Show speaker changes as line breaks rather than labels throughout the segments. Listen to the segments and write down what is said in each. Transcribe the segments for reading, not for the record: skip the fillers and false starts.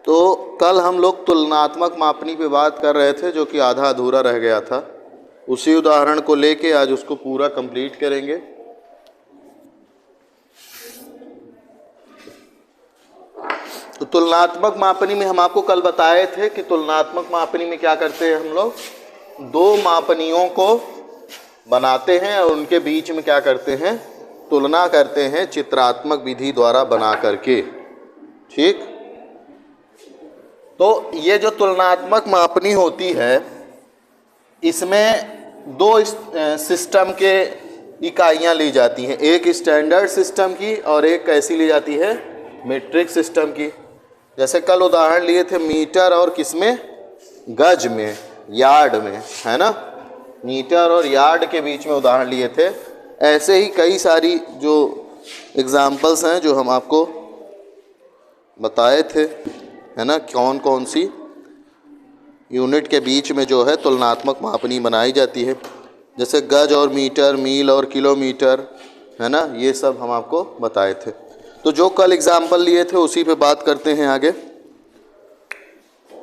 तो कल हम लोग तुलनात्मक मापनी पे बात कर रहे थे, जो कि आधा अधूरा रह गया था। उसी उदाहरण को लेके आज उसको पूरा कंप्लीट करेंगे। तो तुलनात्मक मापनी में हम आपको कल बताए थे कि तुलनात्मक मापनी में क्या करते हैं हम लोग, दो मापनियों को बनाते हैं और उनके बीच में क्या करते हैं, तुलना करते हैं चित्रात्मक विधि द्वारा बना करके। ठीक, तो ये जो तुलनात्मक मापनी होती है, इसमें दो सिस्टम के इकाइयाँ ली जाती हैं, एक स्टैंडर्ड सिस्टम की और एक कैसी ली जाती है, मीट्रिक सिस्टम की। जैसे कल उदाहरण लिए थे मीटर और किसमें, गज में, यार्ड में, है ना। मीटर और यार्ड के बीच में उदाहरण लिए थे। ऐसे ही कई सारी जो एग्जाम्पल्स हैं जो हम आपको बताए थे, है ना, कौन कौन सी यूनिट के बीच में जो है तुलनात्मक मापनी बनाई जाती है। जैसे गज और मीटर, मील और किलोमीटर, है ना, ये सब हम आपको बताए थे। तो जो कल एग्जाम्पल लिए थे उसी पे बात करते हैं आगे।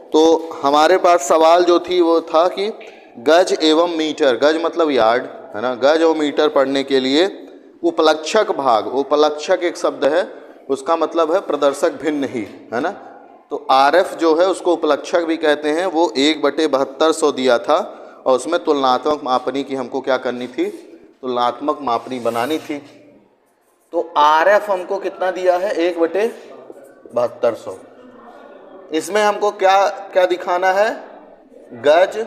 तो हमारे पास सवाल जो थी वो था कि गज एवं मीटर, गज मतलब यार्ड, है ना, गज और मीटर पढ़ने के लिए उपलक्षक भाग, उपलक्षक एक शब्द है, उसका मतलब है प्रदर्शक भिन्न ही, है ना। तो आरएफ जो है उसको उपलक्षक भी कहते हैं। वो 1/7200 दिया था और उसमें तुलनात्मक मापनी की हमको क्या करनी थी, तुलनात्मक मापनी बनानी थी। तो आरएफ हमको कितना दिया है, 1/7200। इसमें हमको क्या क्या दिखाना है, गज,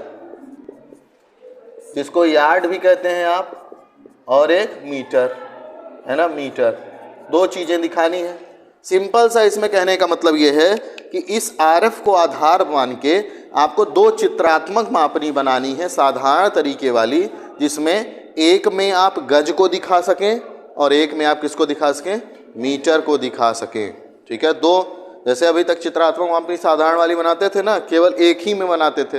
जिसको यार्ड भी कहते हैं आप, और एक मीटर, है ना, मीटर। दो चीज़ें दिखानी है। सिंपल सा इसमें कहने का मतलब ये है कि इस आरएफ को आधार मान के आपको दो चित्रात्मक मापनी बनानी है, साधारण तरीके वाली, जिसमें एक में आप गज को दिखा सकें और एक में आप किसको दिखा सकें, मीटर को दिखा सकें। ठीक है, दो, जैसे अभी तक चित्रात्मक मापनी साधारण वाली बनाते थे ना, केवल एक ही में बनाते थे।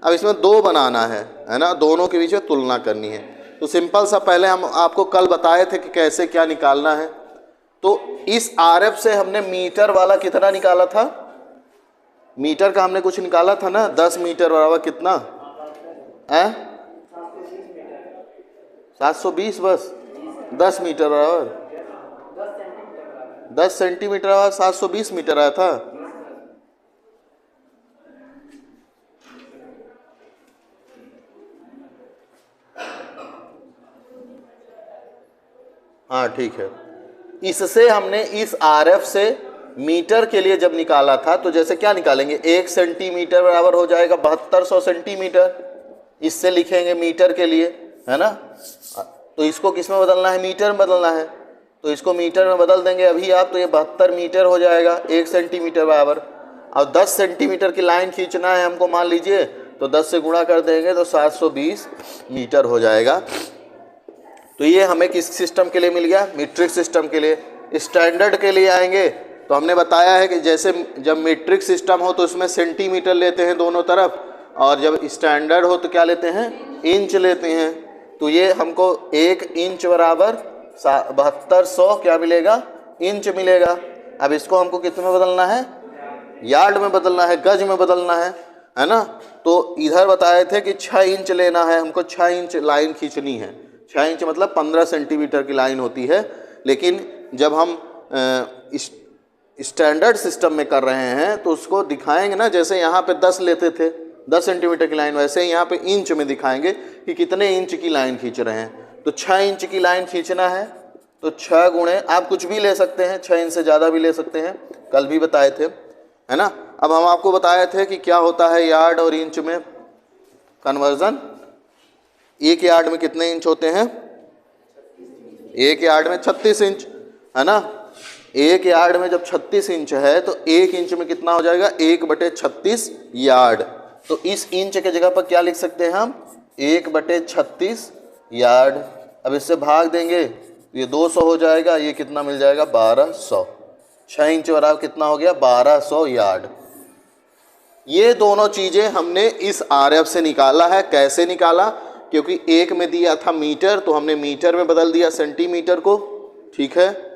अब इसमें दो बनाना है ना, दोनों के बीच में तुलना करनी है। तो सिंपल सा पहले हम आपको कल बताए थे कि कैसे क्या निकालना है। तो इस आरएफ से हमने मीटर वाला कितना निकाला था, मीटर का हमने कुछ निकाला था ना, 10 मीटर बराबर कितना है, 720, बस 10 मीटर बराबर 10 सेंटीमीटर बराबर 720 मीटर आया था। हाँ ठीक है। इससे हमने इस आरएफ से मीटर के लिए जब निकाला था, तो जैसे क्या निकालेंगे, 1 सेंटीमीटर बराबर हो जाएगा 7200 सेंटीमीटर। इससे लिखेंगे मीटर के लिए, है ना। तो इसको किस में बदलना है, मीटर में बदलना है, तो इसको मीटर में बदल देंगे अभी आप, तो ये 72 मीटर हो जाएगा 1 सेंटीमीटर बराबर। और 10 सेंटीमीटर की लाइन खींचना है हमको, मान लीजिए, तो 10 से गुणा कर देंगे तो 720 मीटर हो जाएगा। तो ये हमें किस सिस्टम के लिए मिल गया, मीट्रिक सिस्टम के लिए। स्टैंडर्ड के लिए आएंगे तो हमने बताया है कि जैसे जब मीट्रिक सिस्टम हो तो उसमें सेंटीमीटर लेते हैं दोनों तरफ, और जब स्टैंडर्ड हो तो क्या लेते हैं, इंच लेते हैं। तो ये हमको 1 इंच बराबर 7200 क्या मिलेगा, इंच मिलेगा। अब इसको हमको कितने में बदलना है, यार्ड में बदलना है, गज में बदलना है ना। तो इधर बताए थे कि 6 इंच लेना है हमको, 6 इंच लाइन खींचनी है। 6 इंच मतलब 15 सेंटीमीटर की लाइन होती है। लेकिन जब हम स्टैंडर्ड सिस्टम में कर रहे हैं तो उसको दिखाएंगे ना, जैसे यहाँ पे 10 लेते थे 10 सेंटीमीटर की लाइन, वैसे ही यहाँ पे इंच में दिखाएंगे कि कितने इंच की लाइन खींच रहे हैं। तो 6 इंच की लाइन खींचना है, तो 6 गुणे, आप कुछ भी ले सकते हैं, 6 इंच से ज़्यादा भी ले सकते हैं, कल भी बताए थे, है ना। अब हम आपको बताए थे कि क्या होता है यार्ड और इंच में कन्वर्जन। एक यार्ड में कितने इंच होते हैं, एक यार्ड में 36 इंच, है ना। एक यार्ड में जब 36 इंच है तो एक इंच में कितना हो जाएगा, 1/36 यार्ड। तो इस इंच के जगह पर क्या लिख सकते हैं हम, 1/36 यार्ड। अब इससे भाग देंगे ये 200 हो जाएगा, ये कितना मिल जाएगा, 1200। 6 इंच बराबर कितना हो गया, 1200 यार्ड। ये दोनों चीज़ें हमने इस आरएफ से निकाला है। कैसे निकाला, क्योंकि एक में दिया था मीटर तो हमने मीटर में बदल दिया सेंटीमीटर को, ठीक है।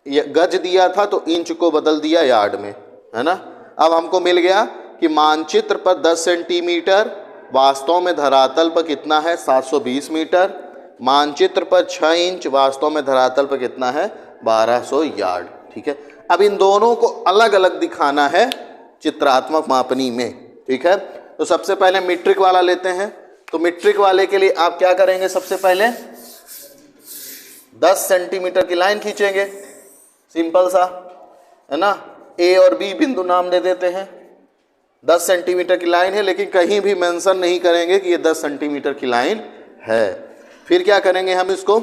गज दिया था तो इंच को बदल दिया यार्ड में, है ना। अब हमको मिल गया कि मानचित्र पर 10 सेंटीमीटर, वास्तव में धरातल पर कितना है 720 मीटर। मानचित्र पर 6 इंच, वास्तव में धरातल पर कितना है 1200 यार्ड। ठीक है, अब इन दोनों को अलग अलग दिखाना है चित्रात्मक मापनी में। ठीक है, तो सबसे पहले मीट्रिक वाला लेते हैं। तो मीट्रिक वाले के लिए आप क्या करेंगे, सबसे पहले 10 सेंटीमीटर की लाइन खींचेंगे, सिंपल सा है ना। ए और बी बिंदु नाम दे देते हैं। 10 सेंटीमीटर की लाइन है, लेकिन कहीं भी मेंशन नहीं करेंगे कि ये 10 सेंटीमीटर की लाइन है। फिर क्या करेंगे, हम इसको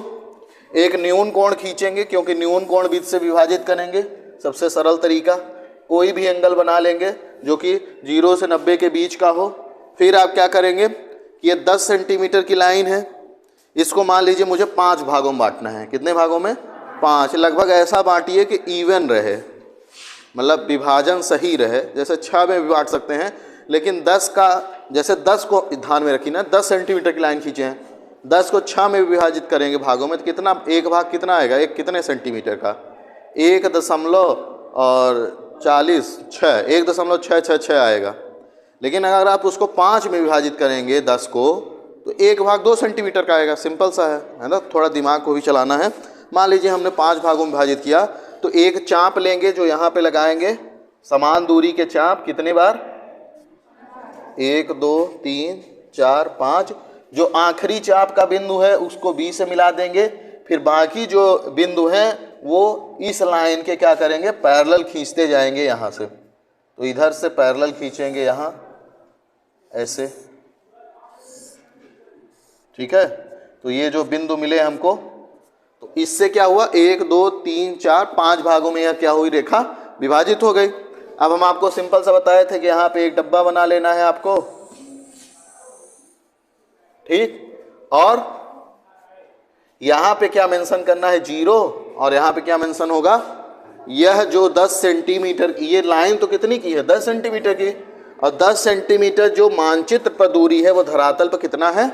एक न्यून कोण खींचेंगे, क्योंकि न्यून कोण बीच से विभाजित करेंगे, सबसे सरल तरीका। कोई भी एंगल बना लेंगे जो कि 0 से 90 के बीच का हो। फिर आप क्या करेंगे, ये 10 सेंटीमीटर की लाइन है, इसको मान लीजिए मुझे 5 भागों में बांटना है। कितने भागों में, 5। लगभग ऐसा बांटिए कि इवन रहे, मतलब विभाजन सही रहे। जैसे 6 में भी बांट सकते हैं, लेकिन 10 का, जैसे 10 को ध्यान में रखिए ना, 10 सेंटीमीटर की लाइन खींचे हैं, 10 को 6 में विभाजित करेंगे भागों में, तो कितना, एक भाग कितना आएगा, एक कितने सेंटीमीटर का, 1.6 आएगा। लेकिन अगर आप उसको 5 में विभाजित करेंगे 10 को, तो एक भाग 2 सेंटीमीटर का आएगा। सिंपल सा है ना, थोड़ा दिमाग को भी चलाना है। मान लीजिए हमने 5 भागों में विभाजित किया, तो एक चाप लेंगे जो यहाँ पे लगाएंगे, समान दूरी के चाप कितने बार, 1 2 3 4 5। जो आखिरी चाप का बिंदु है उसको बी से मिला देंगे। फिर बाकी जो बिंदु हैं वो इस लाइन के क्या करेंगे, पैरेलल खींचते जाएंगे यहाँ से। तो इधर से पैरेलल खींचेंगे यहाँ ऐसे। ठीक है, तो ये जो बिंदु मिले हमको, तो इससे क्या हुआ, 1 2 3 4 5 भागों में यह क्या हुई, रेखा विभाजित हो गई। अब हम आपको सिंपल सा बताए थे कि यहाँ पे एक डब्बा बना लेना है आपको, ठीक। और यहाँ पे क्या मेंशन करना है, 0। और यहाँ पे क्या मेंशन होगा, यह जो 10 सेंटीमीटर की ये लाइन तो कितनी की है, 10 सेंटीमीटर की। और 10 सेंटीमीटर जो मानचित्र पर दूरी है वो धरातल पर कितना है,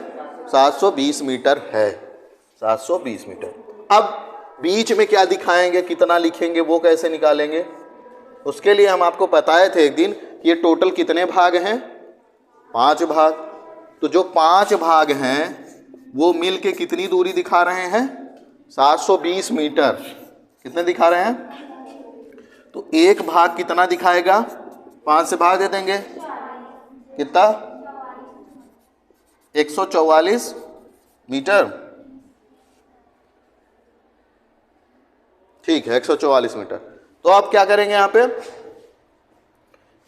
720 मीटर है, 720 मीटर। अब बीच में क्या दिखाएंगे, कितना लिखेंगे, वो कैसे निकालेंगे। उसके लिए हम आपको बताए थे एक दिन कि ये टोटल कितने भाग हैं, 5 भाग। तो जो 5 भाग हैं वो मिल के कितनी दूरी दिखा रहे हैं, 720 मीटर। कितने दिखा रहे हैं, तो एक भाग कितना दिखाएगा, 5 से भाग दे देंगे, कितना, 144 मीटर। ठीक है, 144 मीटर। तो आप क्या करेंगे,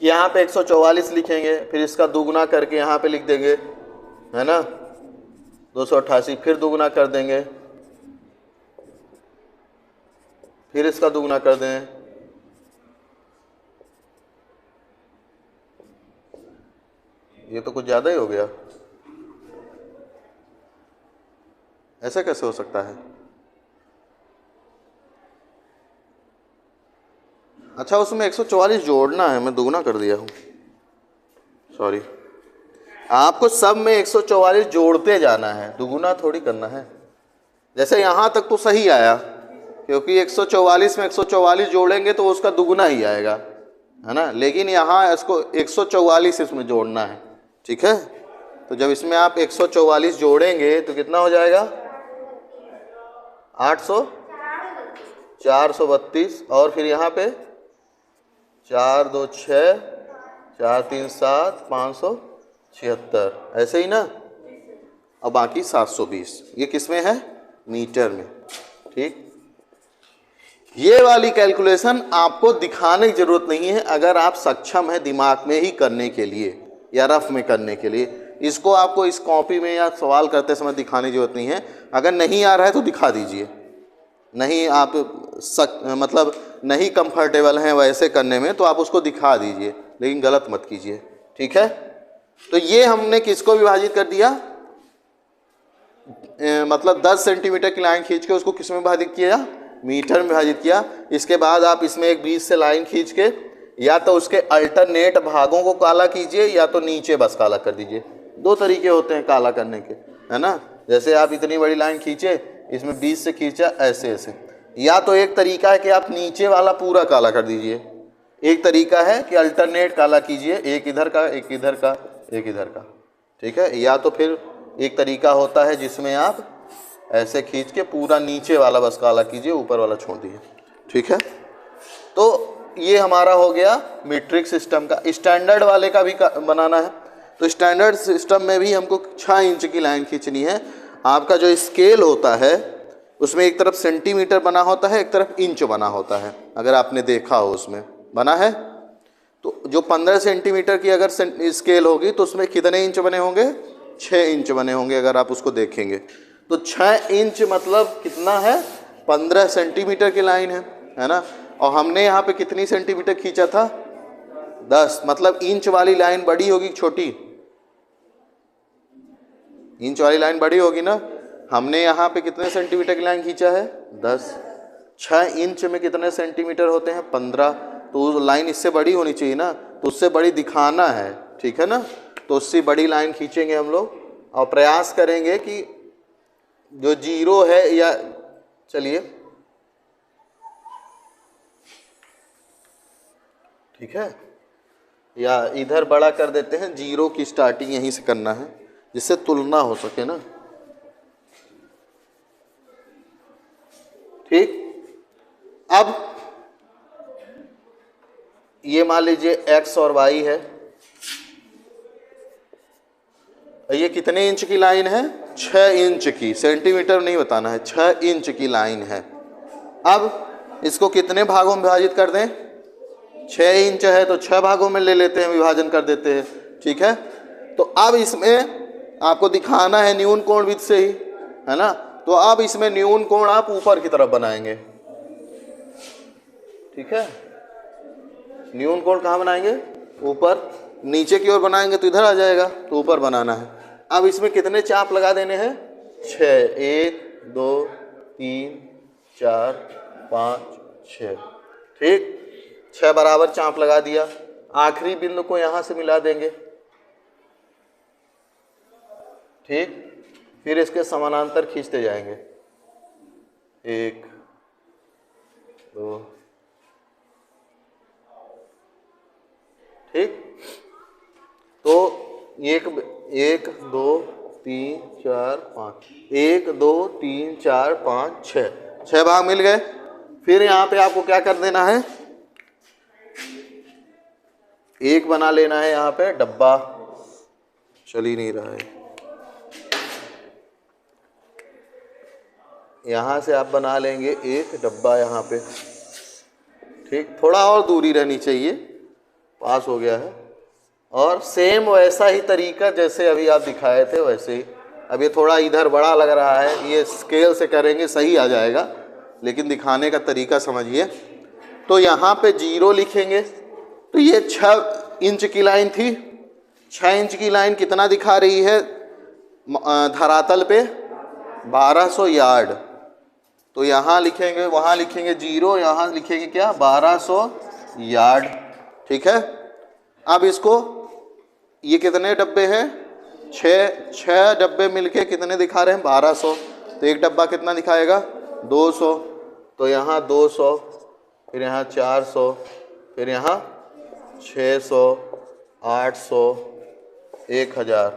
यहाँ पे 144 लिखेंगे, फिर इसका दुगुना करके यहाँ पे लिख देंगे, है ना, 288। फिर दुगुना कर देंगे, फिर इसका दुगुना कर दें, ये तो कुछ ज़्यादा ही हो गया। ऐसा कैसे हो सकता है, अच्छा उसमें 144 जोड़ना है, मैं दुगुना कर दिया हूँ, सॉरी। आपको सब में 144 जोड़ते जाना है, दुगुना थोड़ी करना है। जैसे यहाँ तक तो सही आया, क्योंकि 144 में 144 जोड़ेंगे तो उसका दुगुना ही आएगा, है ना। लेकिन यहाँ इसको 144 इसमें जोड़ना है, ठीक है। तो जब इसमें आप 144 जोड़ेंगे तो कितना हो जाएगा, 800, 432। और फिर यहाँ पे 4 2 6, 4 3 7, 576, ऐसे ही ना। और बाकी 720, ये किस में है, मीटर में, ठीक। ये वाली कैलकुलेशन आपको दिखाने की जरूरत नहीं है, अगर आप सक्षम है दिमाग में ही करने के लिए या रफ में करने के लिए। इसको आपको इस कॉपी में या सवाल करते समय दिखाने की जरूरत नहीं है। अगर नहीं आ रहा है तो दिखा दीजिए, नहीं आप मतलब नहीं कंफर्टेबल हैं वैसे करने में तो आप उसको दिखा दीजिए, लेकिन गलत मत कीजिए, ठीक है। तो ये हमने किसको विभाजित कर दिया, मतलब 10 सेंटीमीटर की लाइन खींच के उसको किस में विभाजित किया, मीटर में विभाजित किया। इसके बाद आप इसमें एक बीच से लाइन खींच के या तो उसके अल्टरनेट भागों को काला कीजिए या तो नीचे बस काला कर दीजिए। 2 तरीके होते हैं काला करने के, है ना। जैसे आप इतनी बड़ी लाइन खींचे, इसमें बीच से खींचा ऐसे ऐसे, या तो एक तरीका है कि आप नीचे वाला पूरा काला कर दीजिए, एक तरीका है कि अल्टरनेट काला कीजिए, एक इधर का, एक इधर का, एक इधर का, ठीक है। या तो फिर एक तरीका होता है जिसमें आप ऐसे खींच के पूरा नीचे वाला बस काला कीजिए, ऊपर वाला छोड़ दीजिए, ठीक है। तो ये हमारा हो गया मीट्रिक सिस्टम का। स्टैंडर्ड वाले का भी बनाना है, तो स्टैंडर्ड सिस्टम में भी हमको 6 इंच की लाइन खींचनी है। आपका जो स्केल होता है उसमें एक तरफ सेंटीमीटर बना होता है, एक तरफ इंच बना होता है, अगर आपने देखा हो उसमें बना है। तो जो 15 सेंटीमीटर की अगर स्केल होगी तो उसमें कितने इंच बने होंगे? 6 इंच बने होंगे, अगर आप उसको देखेंगे तो 6 इंच मतलब कितना है? 15 सेंटीमीटर की लाइन है ना। और हमने यहाँ पे कितनी सेंटीमीटर खींचा था? 10, मतलब इंच वाली लाइन बड़ी होगी छोटी? इंच वाली लाइन बड़ी होगी ना। हमने यहाँ पे कितने सेंटीमीटर की लाइन खींचा है? 10। 6 इंच में कितने सेंटीमीटर होते हैं? 15। तो लाइन इससे बड़ी होनी चाहिए ना, तो उससे बड़ी दिखाना है, ठीक है ना। तो उससे बड़ी लाइन खींचेंगे हम लोग और प्रयास करेंगे कि जो 0 है, या चलिए ठीक है, या इधर बड़ा कर देते हैं, 0 की स्टार्टिंग यहीं से करना है जिससे तुलना हो सके ना, ठीक। अब ये मान लीजिए x और y है, ये कितने इंच की लाइन है? 6 इंच की, सेंटीमीटर नहीं बताना है, 6 इंच की लाइन है। अब इसको कितने भागों में विभाजित कर दें? 6 इंच है तो 6 भागों में ले लेते हैं, विभाजन कर देते हैं, ठीक है। तो अब इसमें आपको दिखाना है न्यून कोण विधि से ही, है ना। तो अब इसमें न्यून कोण आप ऊपर की तरफ बनाएंगे, ठीक है। न्यून कोण कहाँ बनाएंगे? ऊपर। नीचे की ओर बनाएंगे तो इधर आ जाएगा, तो ऊपर बनाना है। अब इसमें कितने चाप लगा देने हैं? 6। 1 2 3 4 5 6, ठीक। 6 बराबर चाप लगा दिया। आखिरी बिंदु को यहां से मिला देंगे, ठीक। फिर इसके समानांतर खींचते जाएंगे, 1 2, ठीक। तो 1 2 3 4 5, 1 2 3 4 5 6 भाग मिल गए। फिर यहाँ पे आपको क्या कर देना है? एक बना लेना है यहाँ पे डब्बा, चल ही नहीं रहा है। यहाँ से आप बना लेंगे एक डब्बा यहाँ पे, ठीक। थोड़ा और दूरी रहनी चाहिए, पास हो गया है। और सेम वैसा ही तरीका जैसे अभी आप दिखाए थे वैसे ही। अब ये थोड़ा इधर बड़ा लग रहा है, ये स्केल से करेंगे सही आ जाएगा, लेकिन दिखाने का तरीका समझिए। तो यहाँ पे 0 लिखेंगे, तो ये 6 इंच की लाइन थी। 6 इंच की लाइन कितना दिखा रही है धरातल पे? 1200 यार्ड। तो यहाँ लिखेंगे, वहाँ लिखेंगे 0, यहाँ लिखेंगे क्या? 1200 यार्ड, ठीक है। अब इसको, ये कितने डब्बे हैं? 6 डब्बे मिलके कितने दिखा रहे हैं? 1200। तो एक डब्बा कितना दिखाएगा? 200। तो यहाँ 200, फिर यहाँ 400, फिर यहाँ 600, 800, 1000,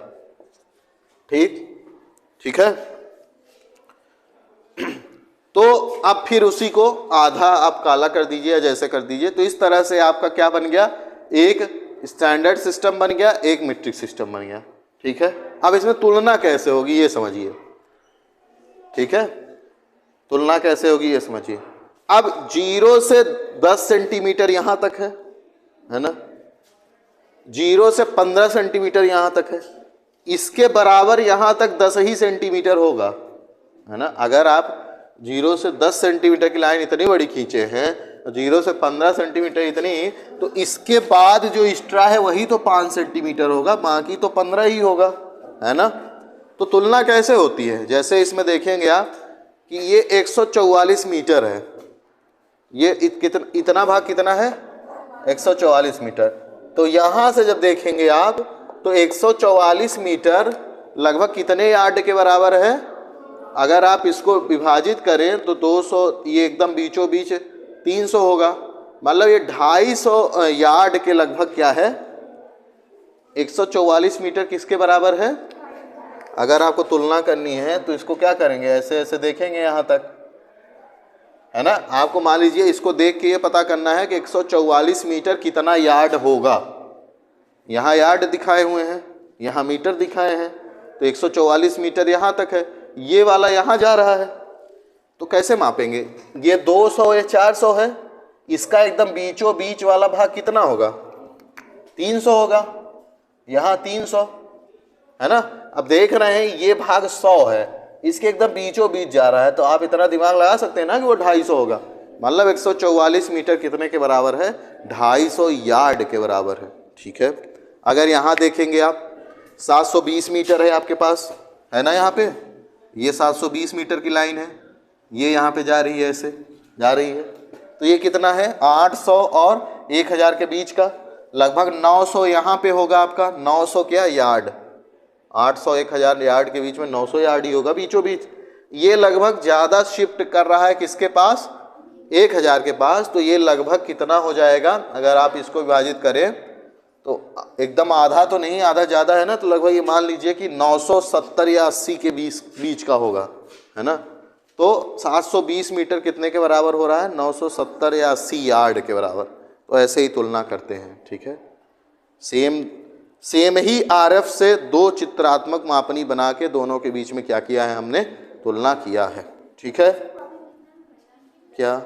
ठीक है। तो अब फिर उसी को आधा आप काला कर दीजिए या जैसे कर दीजिए। तो इस तरह से आपका क्या बन गया? एक स्टैंडर्ड सिस्टम बन गया, एक मीट्रिक सिस्टम बन गया, ठीक है। अब इसमें तुलना कैसे होगी ये समझिए, ठीक है। तुलना कैसे होगी ये समझिए। अब 0 से 10 सेंटीमीटर यहां तक है ना। 0 से 15 सेंटीमीटर यहां तक है, इसके बराबर यहां तक 10 ही सेंटीमीटर होगा, है ना। अगर आप 0 से 10 सेंटीमीटर की लाइन इतनी बड़ी खींचे हैं, 0 से 15 सेंटीमीटर इतनी, तो इसके बाद जो एक्स्ट्रा है वही तो 5 सेंटीमीटर होगा, बाकी तो 15 ही होगा, है ना। तो तुलना कैसे होती है? जैसे इसमें देखेंगे आप कि ये 144 मीटर है, ये इतना भाग कितना है? 144 मीटर। तो यहाँ से जब देखेंगे आप तो 144 मीटर लगभग कितने यार्ड के बराबर है? अगर आप इसको विभाजित करें तो 200, ये एकदम बीचों बीच 300 होगा, मतलब ये 250 यार्ड के लगभग क्या है, 144 मीटर किसके बराबर है। अगर आपको तुलना करनी है तो इसको क्या करेंगे, ऐसे ऐसे देखेंगे यहाँ तक, है ना। आपको मान लीजिए इसको देख के ये पता करना है कि 144 मीटर कितना यार्ड होगा। यहाँ यार्ड दिखाए हुए हैं, यहाँ मीटर दिखाए हैं, तो 144 मीटर यहाँ तक है, ये वाला यहाँ जा रहा है, तो कैसे मापेंगे। ये 200 या 400 है, इसका एकदम बीचों बीच वाला भाग कितना होगा, 300 होगा, यहाँ 300 है ना। अब देख रहे हैं ये भाग 100 है, इसके एकदम बीचों बीच जा रहा है, तो आप इतना दिमाग लगा सकते हैं ना कि वो 250 होगा। मतलब 144 मीटर कितने के बराबर है, 250 यार्ड के बराबर है। ठीक है, अगर यहाँ देखेंगे आप 720 मीटर है आपके पास, है ना। यहाँ पे ये 720 मीटर की लाइन है, ये यहाँ पे जा रही है, ऐसे जा रही है, तो ये कितना है 800 और 1000 के बीच का, लगभग 900 यहाँ पे होगा आपका, 900 क्या यार्ड, 800 1000 यार्ड के बीच में 900 यार्ड ही होगा बीचों बीच। ये लगभग ज़्यादा शिफ्ट कर रहा है किसके पास, 1000 के पास, तो ये लगभग कितना हो जाएगा, अगर आप इसको विभाजित करें तो एकदम आधा तो नहीं, आधा ज़्यादा है ना, तो लगभग ये मान लीजिए कि 970 या 80 के बीच का होगा, है ना। तो 720 मीटर कितने के बराबर हो रहा है, 970 या 80 यार्ड के बराबर। तो ऐसे ही तुलना करते हैं। ठीक है, सेम ही आरएफ से दो चित्रात्मक मापनी बना के दोनों के बीच में क्या किया है, हमने तुलना किया है। ठीक है, क्या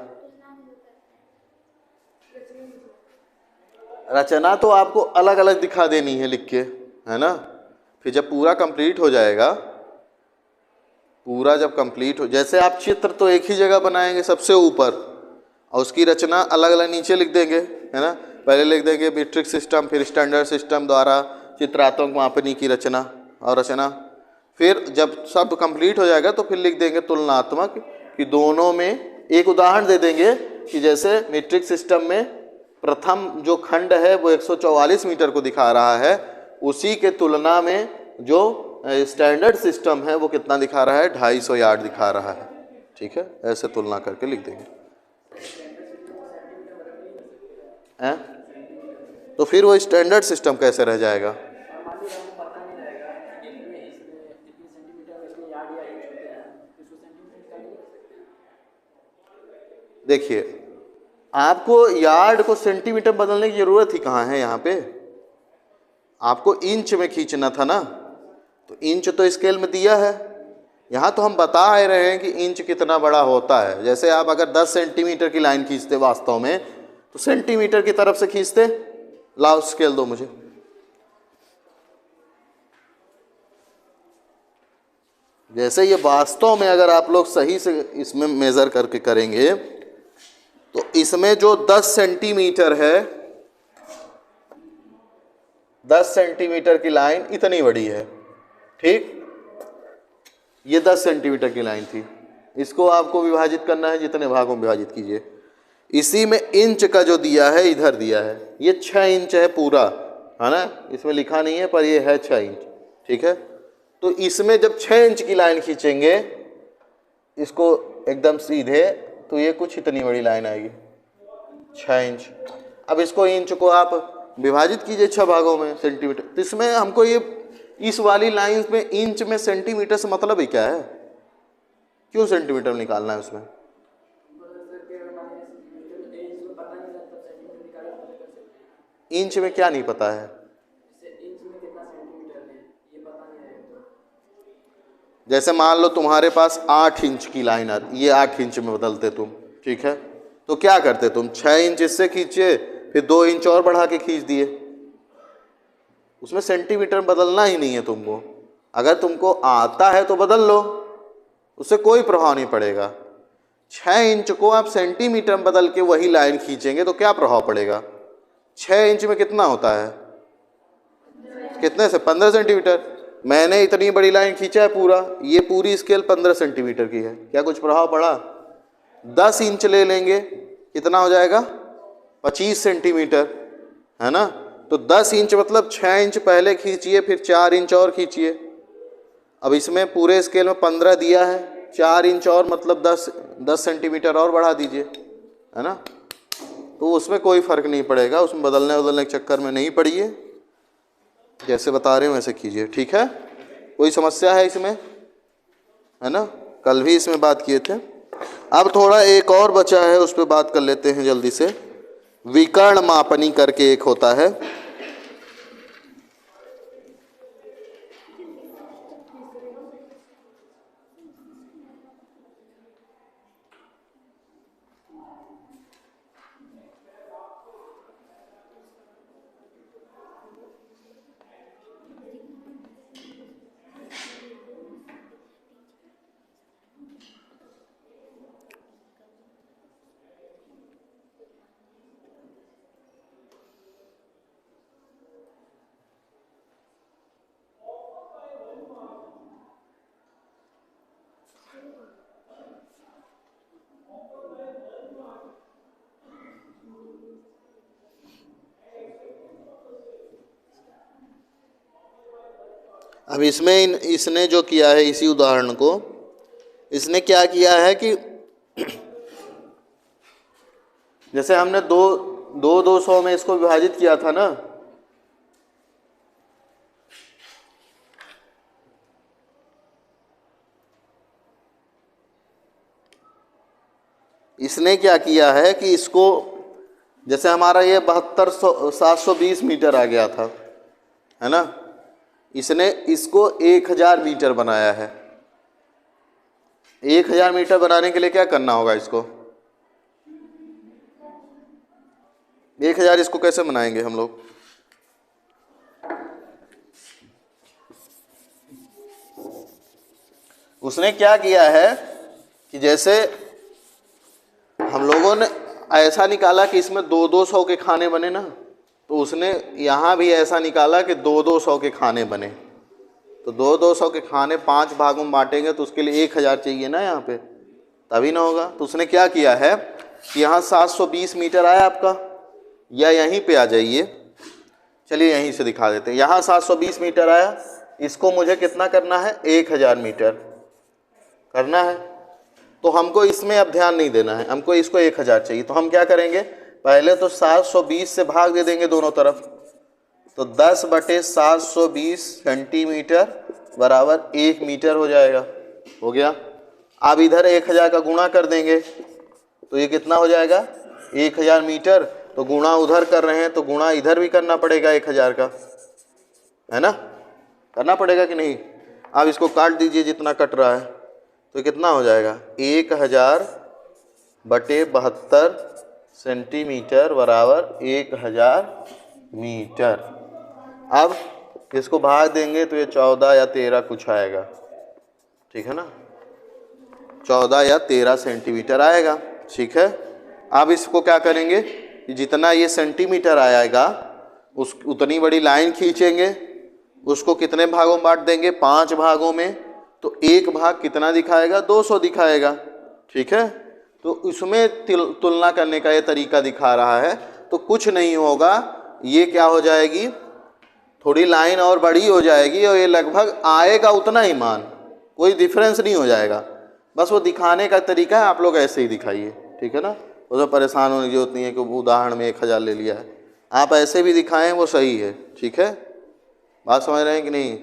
रचना तो आपको अलग अलग दिखा देनी है लिख के, है ना। फिर जब पूरा कंप्लीट हो जाएगा, पूरा जब कंप्लीट हो, जैसे आप चित्र तो एक ही जगह बनाएंगे सबसे ऊपर, और उसकी रचना अलग अलग नीचे लिख देंगे, है ना। पहले लिख देंगे मीट्रिक सिस्टम, फिर स्टैंडर्ड सिस्टम द्वारा चित्रात्मक मापनी की रचना और रचना। फिर जब सब कंप्लीट हो जाएगा तो फिर लिख देंगे तुलनात्मक, कि दोनों में एक उदाहरण दे देंगे कि जैसे मीट्रिक सिस्टम में प्रथम जो खंड है वो 144 मीटर को दिखा रहा है, उसी के तुलना में जो स्टैंडर्ड सिस्टम है वो कितना दिखा रहा है, 250 यार्ड दिखा रहा है। ठीक है, ऐसे तुलना करके लिख देंगे। तो फिर वो स्टैंडर्ड सिस्टम कैसे रह जाएगा। देखिए, आपको यार्ड को सेंटीमीटर बदलने की जरूरत ही कहाँ है, यहाँ पे आपको इंच में खींचना था ना, तो इंच तो स्केल में दिया है। यहाँ तो हम बता रहे हैं कि इंच कितना बड़ा होता है। जैसे आप अगर 10 सेंटीमीटर की लाइन खींचते वास्तव में, तो सेंटीमीटर की तरफ से खींचते, लाओ स्केल दो मुझे। जैसे ये वास्तव में अगर आप लोग सही से इसमें मेजर करके करेंगे तो इसमें जो 10 सेंटीमीटर है, 10 सेंटीमीटर की लाइन इतनी बड़ी है, ठीक, ये 10 सेंटीमीटर की लाइन थी। इसको आपको विभाजित करना है, जितने भागों में विभाजित कीजिए। इसी में इंच का जो दिया है इधर दिया है, ये 6 इंच है पूरा, है ना, इसमें लिखा नहीं है पर ये है 6 इंच। ठीक है, तो इसमें जब 6 इंच की लाइन खींचेंगे इसको एकदम सीधे, तो ये कुछ इतनी बड़ी लाइन आएगी, 6 इंच। अब इसको इंच को आप विभाजित कीजिए 6 भागों में, सेंटीमीटर। तो इसमें हमको ये इस वाली लाइन में इंच में सेंटीमीटर से मतलब ही क्या है, क्यों सेंटीमीटर निकालना है उसमें। इंच में क्या नहीं पता है, जैसे मान लो तुम्हारे पास 8 इंच की लाइन आती, ये 8 इंच में बदलते तुम, ठीक है, तो क्या करते तुम, 6 इंच इससे खींचे, फिर 2 इंच और बढ़ा के खींच दिए। उसमें सेंटीमीटर बदलना ही नहीं है तुमको। अगर तुमको आता है तो बदल लो, उससे कोई प्रभाव नहीं पड़ेगा। 6 इंच को आप सेंटीमीटर में बदल के वही लाइन खींचेंगे तो क्या प्रभाव पड़ेगा। 6 इंच में कितना होता है, कितने से 15 सेंटीमीटर। मैंने इतनी बड़ी लाइन खींचा है पूरा, ये पूरी स्केल 15 सेंटीमीटर की है, क्या कुछ प्रभाव पड़ा। 10 इंच ले लेंगे, कितना हो जाएगा 25 सेंटीमीटर, है ना। तो 10 इंच मतलब 6 इंच पहले खींचिए, फिर 4 इंच और खींचिए। अब इसमें पूरे स्केल में 15 दिया है, 4 इंच और मतलब 10 सेंटीमीटर और बढ़ा दीजिए, है ना। तो उसमें कोई फ़र्क नहीं पड़ेगा, उसमें बदलने के चक्कर में नहीं पड़िए, जैसे बता रहे हैं वैसे कीजिए, ठीक है। कोई समस्या है इसमें, है ना, कल भी इसमें बात किए थे। अब थोड़ा एक और बचा है, उस पर बात कर लेते हैं जल्दी से। विकर्ण मापनी करके एक होता है, अब इसमें इसने जो किया है, इसी उदाहरण को इसने क्या किया है कि जैसे हमने दो 200 में इसको विभाजित किया था ना, इसने क्या किया है कि इसको, जैसे हमारा ये 720 मीटर आ गया था, है ना, इसने इसको 1000 मीटर बनाया है। 1000 मीटर बनाने के लिए क्या करना होगा, इसको 1000 इसको कैसे बनाएंगे हम लोग? उसने क्या किया है कि जैसे हम लोगों ने ऐसा निकाला कि इसमें 200 के खाने बने ना, तो उसने यहाँ भी ऐसा निकाला कि 200 के खाने बने। तो 200 के खाने 5 भागों में बांटेंगे तो उसके लिए 1000 चाहिए ना यहाँ पे, तभी ना होगा। तो उसने क्या किया है कि यहाँ 720 मीटर आया आपका, या यहीं पे आ जाइए, चलिए यहीं से दिखा देते हैं। यहाँ 720 मीटर आया, इसको मुझे कितना करना है, 1000 मीटर करना है। तो हमको इसमें अब ध्यान नहीं देना है, हमको इसको 1000 चाहिए। तो हम क्या करेंगे, पहले तो 720 से भाग दे देंगे दोनों तरफ, तो 10/720 सेंटीमीटर बराबर 1 मीटर हो जाएगा, हो गया। अब इधर 1000 का गुणा कर देंगे, तो ये कितना हो जाएगा, 1000 मीटर। तो गुणा उधर कर रहे हैं तो गुणा इधर भी करना पड़ेगा 1000 का, है ना, करना पड़ेगा कि नहीं। अब इसको काट दीजिए जितना कट रहा है, तो कितना हो जाएगा, 1000/72 सेंटीमीटर बराबर 1000 मीटर। अब इसको भाग देंगे तो ये 14 या 13 कुछ आएगा, ठीक है ना, 14 या 13 सेंटीमीटर आएगा, ठीक है। अब इसको क्या करेंगे कि जितना ये सेंटीमीटर आएगा उस उतनी बड़ी लाइन खींचेंगे, उसको कितने भागों में बांट देंगे, 5 भागों में। तो एक भाग कितना दिखाएगा, 200 दिखाएगा, ठीक है। तो इसमें तुलना करने का ये तरीका दिखा रहा है। तो कुछ नहीं होगा, ये क्या हो जाएगी, थोड़ी लाइन और बड़ी हो जाएगी और ये लगभग आएगा उतना ही मान, कोई डिफरेंस नहीं हो जाएगा। बस वो दिखाने का तरीका है, आप लोग ऐसे ही दिखाइए, ठीक है ना। उसमें परेशान होने की जरूरत नहीं है कि उदाहरण में 1000 ले लिया है, आप ऐसे भी दिखाएं वो सही है, ठीक है। बात समझ रहे हैं कि नहीं।